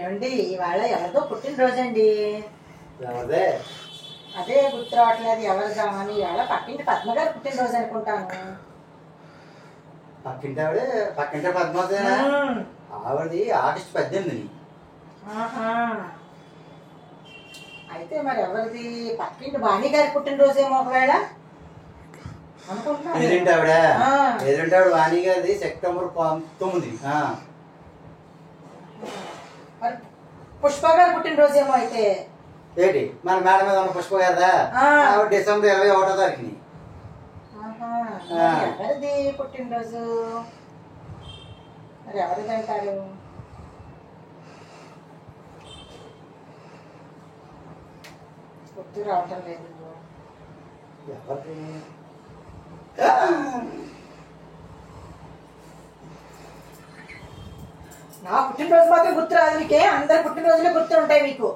ఏమండి ఇవాళ ఎవరిదో పుట్టినరోజండి. ఎవరిదే? అదే గుర్తు రావట్లేదు ఎవరిదా అని. ఇవాళ పక్కింటి పద్మగారు పుట్టినరోజు అనుకుంటాను. పక్కింటి పద్మావతేనా? ఆవిడది ఆగస్టు 18. ఆహా, అయితే మరి ఎవరిది? పక్కింటి బాణి గారి పుట్టినరోజేమో ఒకవేళ అనుకుంటున్నాను. ఎదురింటి ఆవిడ వాణి గారిది సెప్టెంబర్ 9. మరి పుష్ప గారు పుట్టినరోజేమో అయితే. ఏంటి మన మేడ మీద ఉన్న పుష్ప గారిదా? ఆవిడ డిసెంబర్ 21వ తారీఖుని. ఎవరిది పుట్టినరోజు? మరి ఎవరిది అంటారు? గుర్తు రావటం లేదు. ఎవరిది? నా పుట్టినరోజు మాత్రం గుర్తు రాదు. మీకే అందరి పుట్టినరోజులే గుర్తు ఉంటాయి మీకు.